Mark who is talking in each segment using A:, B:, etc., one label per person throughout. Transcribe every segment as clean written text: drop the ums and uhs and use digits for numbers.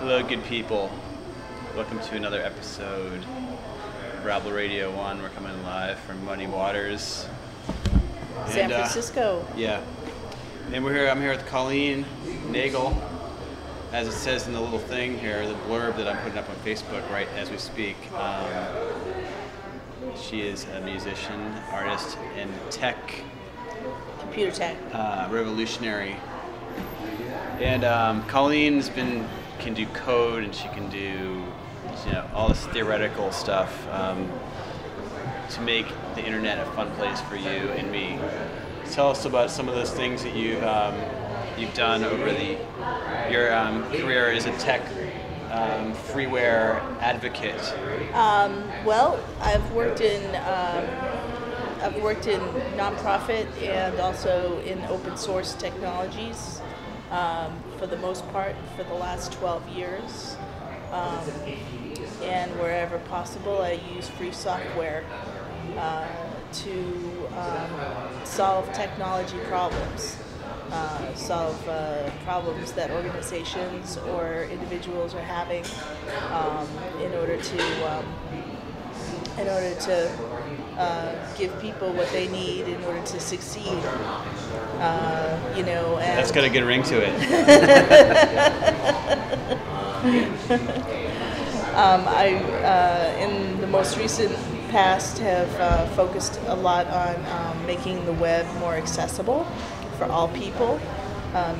A: Hello, good people. Welcome to another episode of Rabble Radio One. We're coming live from Muddy Waters,
B: San Francisco.
A: Yeah, and I'm here with Colleen Nagel. As it says in the little thing here, the blurb that I'm putting up on Facebook right as we speak. She is a musician, artist, and
B: computer tech,
A: revolutionary. And Colleen's can do code, and she can do all this theoretical stuff to make the internet a fun place for you and me. Tell us about some of those things that you've done over your career as a tech freeware advocate.
B: Well, I've worked in nonprofit and also in open source technologies for the most part for the last 12 years. And wherever possible, I use free software to solve technology problems. Solve problems that organizations or individuals are having in order to give people what they need in order to succeed. And
A: that's got a good ring to it.
B: I, in the most recent past, have focused a lot on making the web more accessible for all people,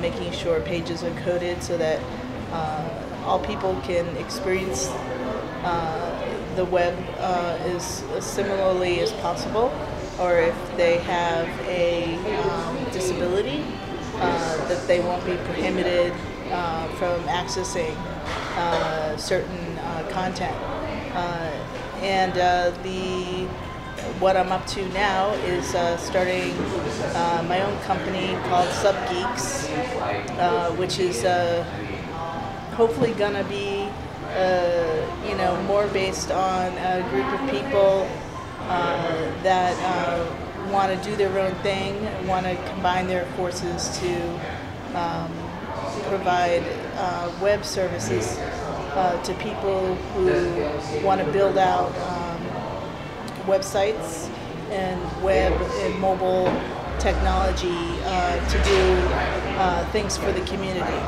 B: making sure pages are coded so that all people can experience the web as similarly as possible, or if they have a disability, that they won't be prohibited from accessing certain content. What I'm up to now is starting my own company called Subgeeks, which is hopefully gonna be more based on a group of people that want to do their own thing, want to combine their forces to provide web services to people who want to build out websites and web and mobile technology to do things for the community.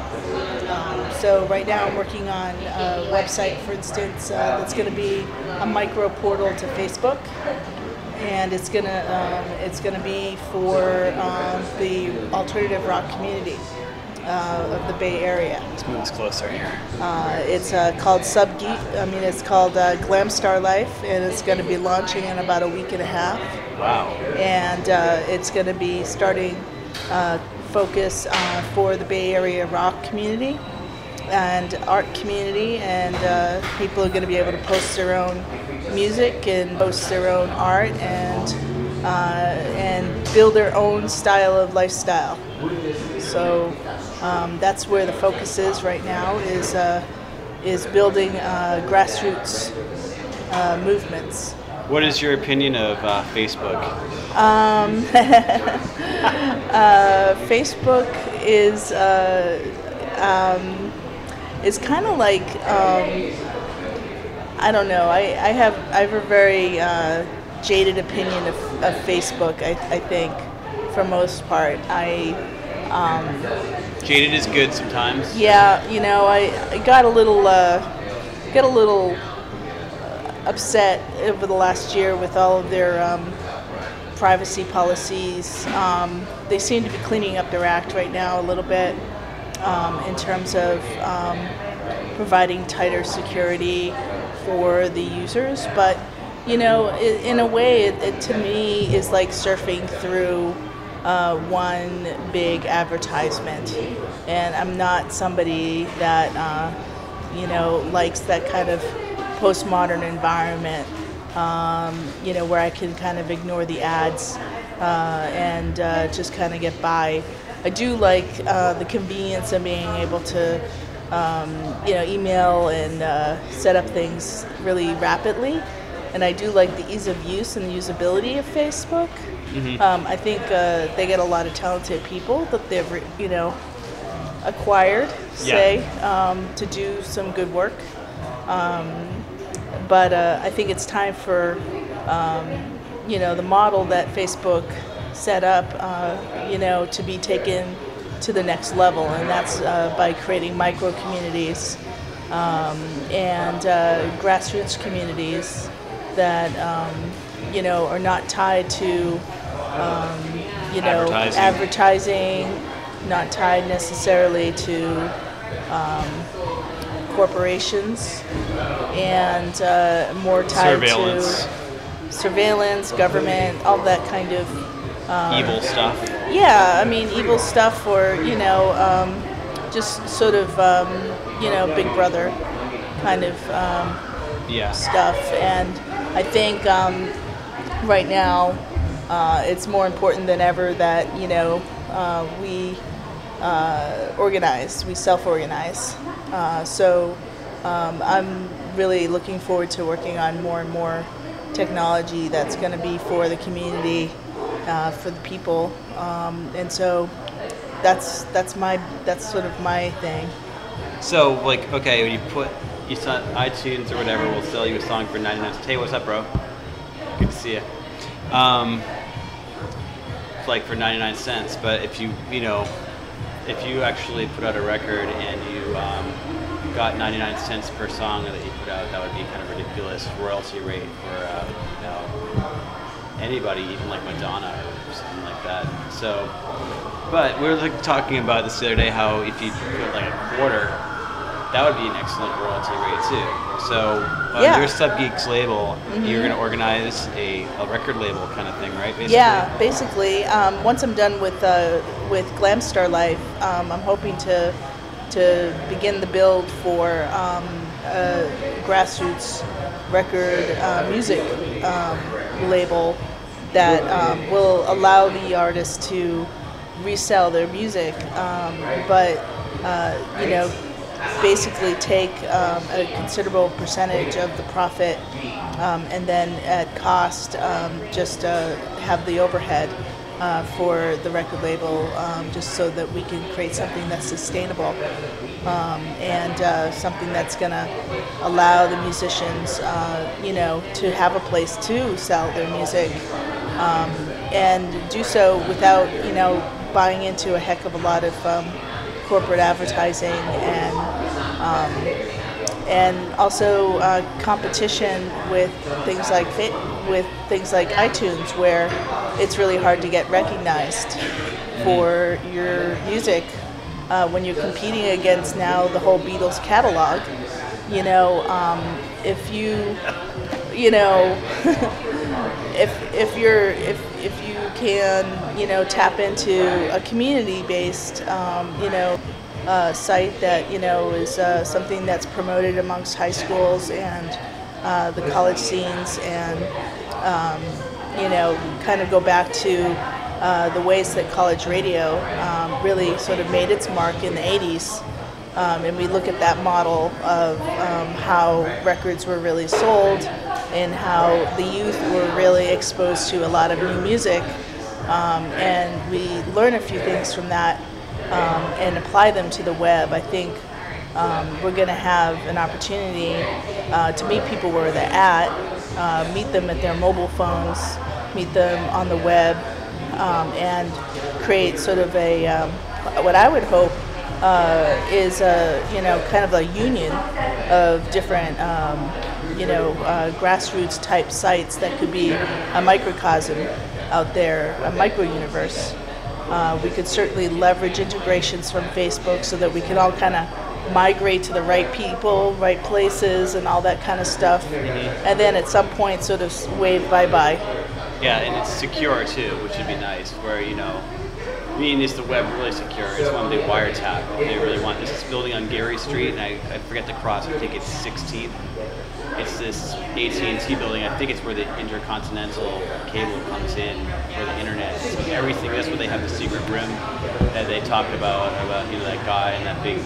B: So right now I'm working on a website, for instance, that's going to be a micro portal to Facebook, and it's gonna be for the alternative rock community of the Bay Area.
A: Let's move this closer here.
B: It's called It's called Glam Star Life, and it's going to be launching in about a week and a half.
A: Wow.
B: And it's going to be starting focus for the Bay Area rock community and art community, and people are going to be able to post their own music and post their own art and build their own style of lifestyle. So that's where the focus is right now, is building grassroots movements.
A: What is your opinion of Facebook?
B: Facebook is kind of like I don't know. I have a very jaded opinion of Facebook. I think for most part,
A: jaded is good sometimes.
B: Yeah, I got a little upset over the last year with all of their privacy policies. They seem to be cleaning up their act right now a little bit in terms of providing tighter security for the users. But in a way, it to me is like surfing through one big advertisement, and I'm not somebody that likes that kind of postmodern environment, where I can kind of ignore the ads and just kind of get by. I do like the convenience of being able to email and set up things really rapidly, and I do like the ease of use and the usability of Facebook.
A: Mm-hmm.
B: I think they get a lot of talented people that they've acquired, say, to do some good work. But I think it's time for, the model that Facebook set up, to be taken to the next level, and that's by creating micro communities and grassroots communities that, are not tied to, advertising, not tied necessarily to corporations, and more tied to surveillance, government, all that kind of
A: evil stuff.
B: Yeah, I mean, evil stuff, or just sort of Big Brother kind of stuff. And I think right now it's more important than ever that we organize, we self-organize. So I'm really looking forward to working on more and more technology that's going to be for the community, for the people, and so that's sort of my thing.
A: So okay, when you saw iTunes or whatever will sell you a song for 99 cents. Hey, what's up, bro? Good to see you. It's for 99 cents, but if you actually put out a record and you got 99 cents per song that you put out, that would be kind of ridiculous royalty rate for anybody, even like Madonna or something like that. So, but we were talking about this the other day, how if you put a quarter, that would be an excellent royalty rate too. So your Subgeeks label, you're going to organize a record label kind of thing, right? Basically?
B: Yeah, basically. Once I'm done with Glam Star Life, I'm hoping to begin the build for a grassroots record music label that will allow the artists to resell their music, but basically take a considerable percentage of the profit, and then at cost just have the overhead for the record label, just so that we can create something that's sustainable, and something that's going to allow the musicians to have a place to sell their music, and do so without buying into a heck of a lot of corporate advertising, and also competition with things like iTunes, where it's really hard to get recognized for your music when you're competing against now the whole Beatles catalog. If you if you can tap into a community-based site that is something that's promoted amongst high schools and the college scenes, and kind of go back to the ways that college radio really sort of made its mark in the 80s, and we look at that model of how records were really sold and how the youth were really exposed to a lot of new music, and we learn a few things from that and apply them to the web. I think we're going to have an opportunity to meet people where they're at, meet them at their mobile phones, meet them on the web, and create sort of a what I would hope is kind of a union of different grassroots type sites that could be a microcosm out there, a micro universe. We could certainly leverage integrations from Facebook so that we can all kind of migrate to the right people, right places, and all that kind of stuff. And then at some point sort of wave bye-bye.
A: Yeah, and it's secure too, which would be nice, where, is the web really secure? It's one big wiretap. They really want this. It's building on Gary Street, and I forget the cross, I think it's 16th. It's this AT&T building. I think it's where the intercontinental cable comes in for the internet. So everything, that's where they have the secret room that they talked about that guy and that big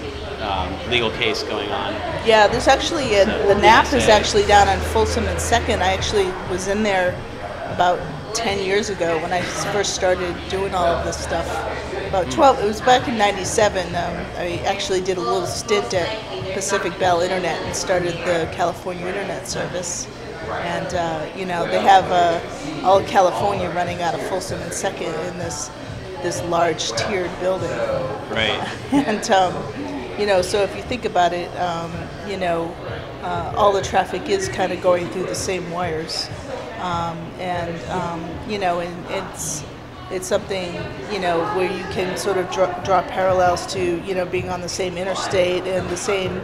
A: legal case going on. Yeah,
B: there's actually, the NAP is actually down on Folsom and 2nd. I actually was in there about 10 years ago when I first started doing all of this stuff. about 12. It was back in '97. I actually did a little stint at Pacific Bell Internet and started the California Internet Service. And they have all of California running out of Folsom and Second in this large tiered building.
A: Right.
B: And so if you think about it, all the traffic is kind of going through the same wires, and it's something where you can sort of draw parallels to being on the same interstate and the same